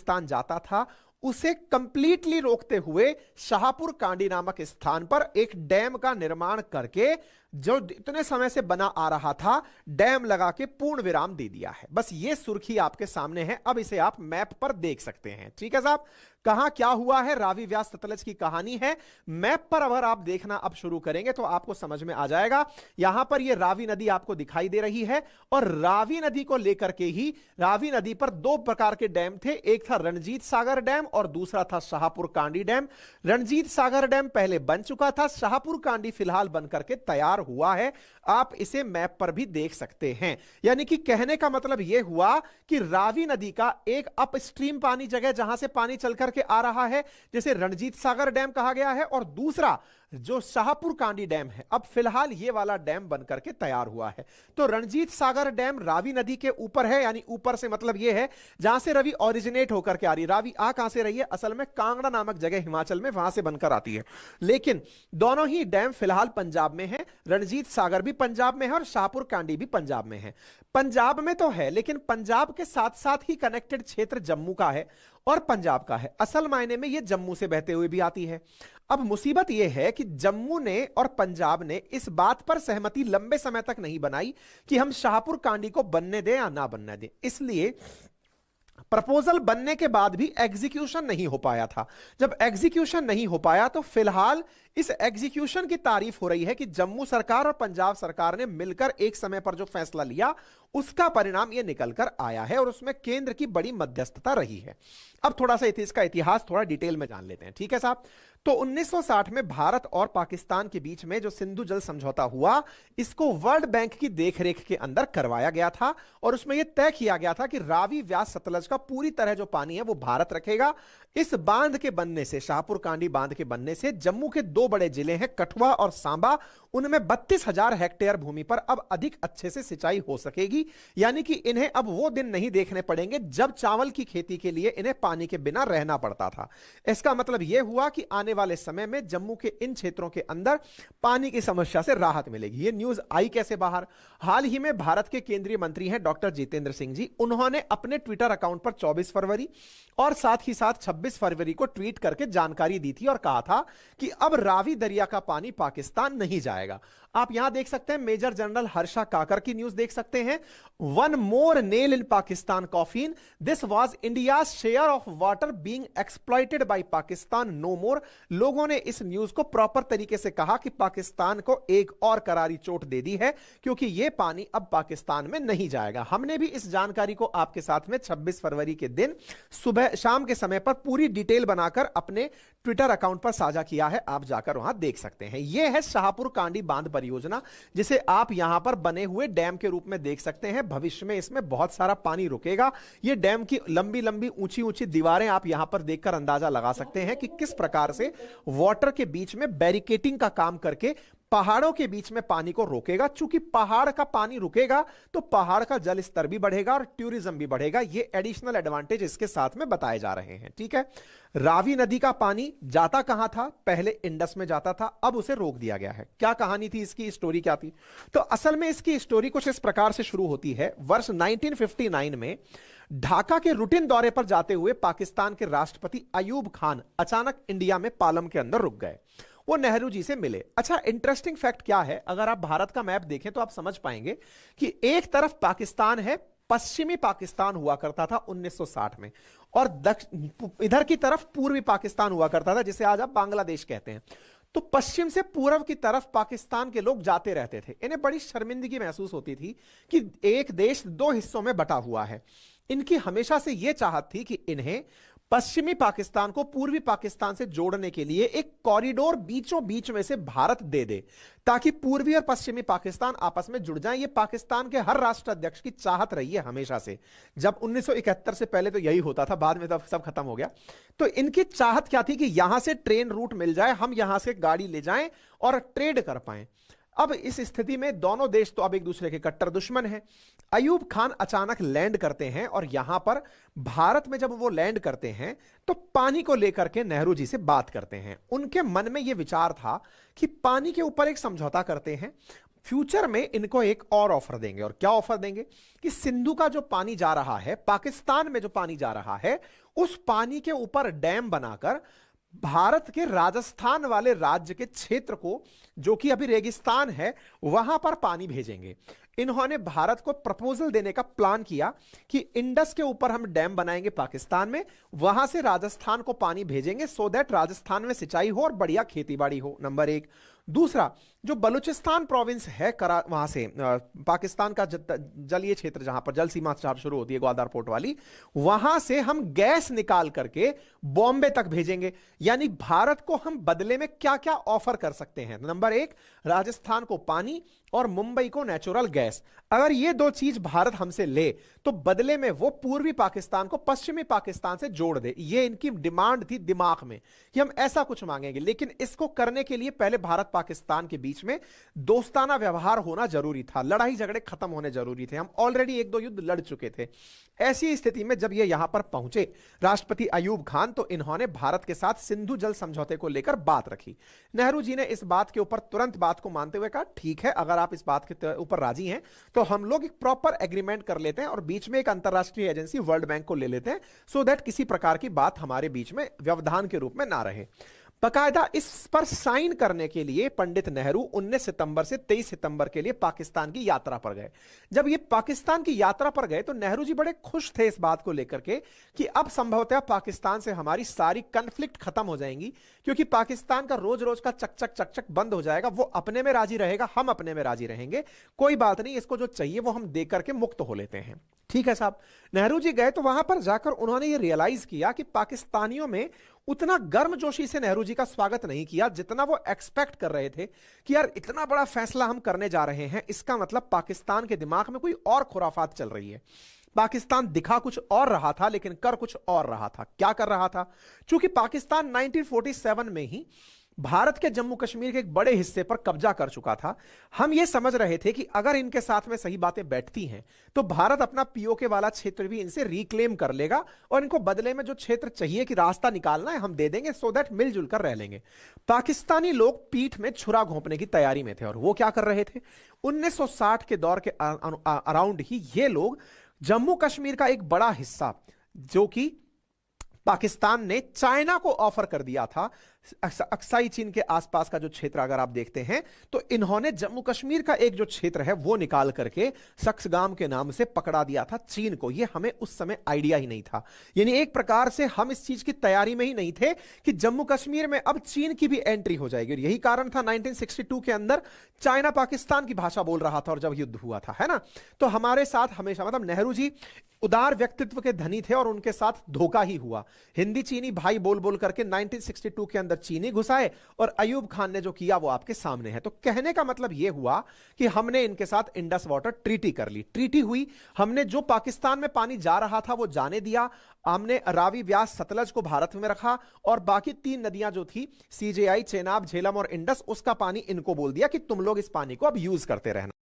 पाकिस्तान जाता था उसे कंप्लीटली रोकते हुए शाहपुर कांडी नामक स्थान पर एक डैम का निर्माण करके, जो इतने समय से बना आ रहा था, डैम लगा के पूर्ण विराम दे दिया है। बस ये सुर्खी आपके सामने है, अब इसे आप मैप पर देख सकते हैं। ठीक है साहब, कहां क्या हुआ है, रावी व्यास सतलज की कहानी है। मैप पर अगर आप देखना अब शुरू करेंगे तो आपको समझ में आ जाएगा। यहां पर यह रावी नदी आपको दिखाई दे रही है, और रावी नदी को लेकर के ही, रावी नदी पर दो प्रकार के डैम थे, एक था रणजीत सागर डैम और दूसरा था शाहपुर कांडी डैम। रणजीत सागर डैम पहले बन चुका था, शाहपुर कांडी फिलहाल बनकर के तैयार हुआ है। आप इसे मैप पर भी देख सकते हैं। यानी कि कहने का मतलब यह हुआ कि रावी नदी का एक अपस्ट्रीम पानी जगह जहां से पानी चल करके आ रहा है, जिसे रणजीत सागर डैम कहा गया है, और दूसरा जो शाहपुर कांडी डैम है, अब फिलहाल ये वाला डैम बनकर के तैयार हुआ है। तो रणजीत सागर डैम रावी नदी के ऊपर है, यानी ऊपर से मतलब ये है जहां से रवि ओरिजिनेट होकर के आ रही। रावी आ कहां से रही है, असल में कांगड़ा नामक जगह हिमाचल में, वहां से बनकर आती है। लेकिन दोनों ही डैम फिलहाल पंजाब में है। रणजीत सागर भी पंजाब में है और शाहपुर कांडी भी पंजाब में है। पंजाब में तो है, लेकिन पंजाब के साथ साथ ही कनेक्टेड क्षेत्र जम्मू का है और पंजाब का है। असल मायने में यह जम्मू से बहते हुए भी आती है। अब मुसीबत यह है कि जम्मू ने और पंजाब ने इस बात पर सहमति लंबे समय तक नहीं बनाई कि हम शाहपुर कांडी को बनने दें या ना बनने दें। इसलिए प्रपोजल बनने के बाद भी एग्जीक्यूशन नहीं हो पाया था। जब एग्जीक्यूशन नहीं हो पाया तो फिलहाल इस एग्जीक्यूशन की तारीफ हो रही है कि जम्मू सरकार और पंजाब सरकार ने मिलकर एक समय पर जो फैसला लिया उसका परिणाम यह निकलकर आया है, और उसमें केंद्र की बड़ी मध्यस्थता रही है। अब थोड़ा सा इसका इतिहास थोड़ा डिटेल में जान लेते हैं। ठीक है साहब, तो 1960 में भारत और पाकिस्तान के बीच में जो सिंधु जल समझौता हुआ, इसको वर्ल्ड बैंक की देखरेख के अंदर करवाया गया था, और उसमें यह तय किया गया था कि रावी व्यास सतलज का पूरी तरह जो पानी है वो भारत रखेगा। इस बांध के बनने से, शाहपुर कांडी बांध के बनने से, जम्मू के दो बड़े जिले हैं कठुआ और सांबा, उनमें 32,000 हेक्टेयर भूमि पर अब अधिक अच्छे से सिंचाई हो सकेगी। यानी कि इन्हें अब वो दिन नहीं देखने पड़ेंगे जब चावल की खेती के लिए इन्हें पानी के बिना रहना पड़ता था। इसका मतलब यह हुआ कि आने वाले समय में जम्मू के इन क्षेत्रों के अंदर पानी की समस्या से राहत मिलेगी। यह न्यूज आई कैसे बाहर, हाल ही में भारत के केंद्रीय मंत्री हैं डॉक्टर जितेंद्र सिंह जी, उन्होंने अपने ट्विटर अकाउंट पर 24 फरवरी और साथ ही साथ 26 फरवरी को ट्वीट करके जानकारी दी थी और कहा था कि अब रावी दरिया का पानी पाकिस्तान नहीं जाएगा। आप यहां देख सकते हैं मेजर जनरल हर्षा काकर की न्यूज देख सकते हैं। One more nail in Pakistan coffin, this was India share of water being exploited by Pakistan no more. लोगों ने इस न्यूज को प्रॉपर तरीके से कहा कि पाकिस्तान को एक और करारी चोट दे दी है, क्योंकि यह पानी अब पाकिस्तान में नहीं जाएगा। हमने भी इस जानकारी को आपके साथ में 26 फरवरी के दिन सुबह शाम के समय पर पूरी डिटेल बनाकर अपने ट्विटर अकाउंट पर साझा किया है, आप जाकर वहां देख सकते हैं। यह है शाहपुर कांडी बांध परियोजना, जिसे आप यहां पर बने हुए डैम के रूप में देख सकते हैं। भविष्य में इसमें बहुत सारा पानी रुकेगा। यह डैम की लंबी लंबी ऊंची ऊंची दीवारें आप यहां पर देखकर अंदाजा लगा सकते हैं कि किस प्रकार से वाटर के बीच में बैरिकेटिंग का काम करके पहाड़ों के बीच में पानी को रोकेगा। चूंकि पहाड़ का पानी रुकेगा तो पहाड़ का जल स्तर भी बढ़ेगा और टूरिज्म भी बढ़ेगा। ये एडिशनल एडवांटेज इसके साथ में बताए जा रहे हैं। ठीक है, रावी नदी का पानी जाता कहां था, पहले इंडस में जाता था, अब उसे रोक दिया गया है। क्या कहानी थी इसकी, स्टोरी क्या थी? तो असल में इसकी स्टोरी कुछ इस प्रकार से शुरू होती है। वर्ष 1959 में ढाका के रूटीन दौरे पर जाते हुए पाकिस्तान के राष्ट्रपति अयूब खान अचानक इंडिया में पालम के अंदर रुक गए। वो नेहरू जी से मिले। अच्छा, इंटरेस्टिंग फैक्ट क्या है, अगर आप भारत का मैप देखें तो आप समझ पाएंगे कि एक तरफ पाकिस्तान है, पश्चिमी पाकिस्तान हुआ करता था 1960 में, और इधर की तरफ पूर्वी पाकिस्तान हुआ करता था, जिसे आज आप बांग्लादेश कहते हैं। तो पश्चिम से पूर्व की तरफ पाकिस्तान के लोग जाते रहते थे। इन्हें बड़ी शर्मिंदगी महसूस होती थी कि एक देश दो हिस्सों में बटा हुआ है। इनकी हमेशा से यह चाहत थी कि इन्हें पश्चिमी पाकिस्तान को पूर्वी पाकिस्तान से जोड़ने के लिए एक कॉरिडोर बीचों बीच में से भारत दे दे, ताकि पूर्वी और पश्चिमी पाकिस्तान आपस में जुड़ जाएं। ये पाकिस्तान के हर राष्ट्राध्यक्ष की चाहत रही है हमेशा से। जब 1971 से पहले तो यही होता था, बाद में तब सब खत्म हो गया। तो इनकी चाहत क्या थी कि यहां से ट्रेन रूट मिल जाए, हम यहां से गाड़ी ले जाएं और ट्रेड कर पाएं। अब इस स्थिति में दोनों देश तो अब एक दूसरे के कट्टर दुश्मन हैं। अयूब खान अचानक लैंड करते हैं, और यहां पर भारत में जब वो लैंड करते हैं तो पानी को लेकर के नेहरू जी से बात करते हैं। उनके मन में यह विचार था कि पानी के ऊपर एक समझौता करते हैं। फ्यूचर में इनको एक और ऑफर देंगे। और क्या ऑफर देंगे कि सिंधु का जो पानी जा रहा है, पाकिस्तान में जो पानी जा रहा है, उस पानी के ऊपर डैम बनाकर भारत के राजस्थान वाले राज्य के क्षेत्र को, जो कि अभी रेगिस्तान है, वहां पर पानी भेजेंगे। इन्होंने भारत को प्रपोजल देने का प्लान किया कि इंडस के ऊपर हम डैम बनाएंगे पाकिस्तान में, वहां से राजस्थान को पानी भेजेंगे सो दैट राजस्थान में सिंचाई हो और बढ़िया खेतीबाड़ी हो, नंबर एक। दूसरा, जो बलूचिस्तान प्रोविंस है, करा वहां से पाकिस्तान का जलीय क्षेत्र जहां पर जल सीमा शुरू होती है, ग्वादर पोर्ट वाली, वहां से हम गैस निकाल करके बॉम्बे तक भेजेंगे। यानी भारत को हम बदले में क्या क्या ऑफर कर सकते हैं? नंबर एक, राजस्थान को पानी और मुंबई को नेचुरल गैस। अगर ये दो चीज भारत हमसे ले तो बदले में वो पूर्वी पाकिस्तान को पश्चिमी पाकिस्तान से जोड़ दे। ये इनकी डिमांड थी दिमाग में कि हम ऐसा कुछ मांगेंगे। लेकिन इसको करने के लिए पहले भारत पाकिस्तान के बीच में दोस्ताना व्यवहार होना जरूरी था, लड़ाई झगड़े खत्म होने जरूरी थे। हम ऑलरेडी एक दो युद्ध लड़ चुके थे। ऐसी स्थिति में जब ये यहां पर पहुंचे राष्ट्रपति अयूब खान, तो इन्होंने भारत के साथ सिंधु जल समझौते को लेकर बात रखी। नेहरू जी ने इस बात के ऊपर तुरंत बात को मानते हुए कहा, ठीक है, अगर आप इस बात के ऊपर राजी हैं तो हम लोग एक प्रॉपर एग्रीमेंट कर लेते हैं और बीच में एक अंतरराष्ट्रीय एजेंसी वर्ल्ड बैंक को ले लेते हैं, सो दैट किसी प्रकार की बात हमारे बीच में व्यवधान के रूप में ना रहे। बकायदा इस पर साइन करने के लिए पंडित नेहरू 19 सितंबर से 23 सितंबर के लिए पाकिस्तान की यात्रा पर गए। जब ये पाकिस्तान की यात्रा पर गए तो नेहरू जी बड़े खुश थे इस बात को लेकर के कि अब संभवतः पाकिस्तान से हमारी सारी कन्फ्लिक्ट खत्म हो जाएंगी, क्योंकि पाकिस्तान का रोज रोज का चकचक चकचक बंद हो जाएगा। वो अपने में राजी रहेगा, हम अपने में राजी रहेंगे, कोई बात नहीं, इसको जो चाहिए वो हम दे करके मुक्त हो लेते हैं। ठीक है साहब। नेहरू जी गए तो वहां पर जाकर उन्होंने ये रियलाइज किया कि पाकिस्तानियों में उतना गर्मजोशी से नेहरू जी का स्वागत नहीं किया जितना वो एक्सपेक्ट कर रहे थे कि यार इतना बड़ा फैसला हम करने जा रहे हैं, इसका मतलब पाकिस्तान के दिमाग में कोई और खुराफात चल रही है। पाकिस्तान दिखा कुछ और रहा था लेकिन कर कुछ और रहा था। क्या कर रहा था? चूंकि पाकिस्तान 1947 में ही भारत के जम्मू कश्मीर के एक बड़े हिस्से पर कब्जा कर चुका था, हम यह समझ रहे थे कि अगर इनके साथ में सही बातें बैठती हैं तो भारत अपना पीओके वाला क्षेत्र भी इनसे रिक्लेम कर लेगा और इनको बदले में जो क्षेत्र चाहिए कि रास्ता निकालना है हम दे देंगे, सो दैट मिलजुल कर रह लेंगे। पाकिस्तानी लोग पीठ में छुरा घोंपने की तैयारी में थे। और वो क्या कर रहे थे? 1960 के दौर के अराउंड ही ये लोग जम्मू कश्मीर का एक बड़ा हिस्सा, जो कि पाकिस्तान ने चाइना को ऑफर कर दिया था, अक्साई चीन के आसपास का जो क्षेत्र अगर आप देखते हैं, तो इन्होंने जम्मू कश्मीर का एक जो क्षेत्र है वो निकाल करके सक्सगाम के नाम से पकड़ा दिया था चीन को। ये हमें उस समय आइडिया ही नहीं था। यानी एक प्रकार से हम इस चीज की तैयारी में ही नहीं थे कि जम्मू कश्मीर में अब चीन की भी एंट्री हो जाएगी। और यही कारण था 1962 के अंदर चाइना पाकिस्तान की भाषा बोल रहा था और जब युद्ध हुआ था, है ना। तो हमारे साथ हमेशा, मतलब नेहरू जी उदार व्यक्तित्व के धनी थे और उनके साथ धोखा ही हुआ। हिंदी चीनी भाई बोल बोल करके 1962 के अंदर चीनी घुसाए और अयूब खान ने जो किया वो आपके सामने है। तो कहने का मतलब यह हुआ कि हमने इनके साथ इंडस वाटर ट्रीटी कर ली। ट्रीटी हुई, हमने जो पाकिस्तान में पानी जा रहा था वो जाने दिया, हमने रावी, व्यास, सतलज को भारत में रखा और बाकी 3 नदियां जो थी सीजेआई, चेनाब, झेलम और इंडस, उसका पानी इनको बोल दिया कि तुम लोग इस पानी को अब यूज करते रहना।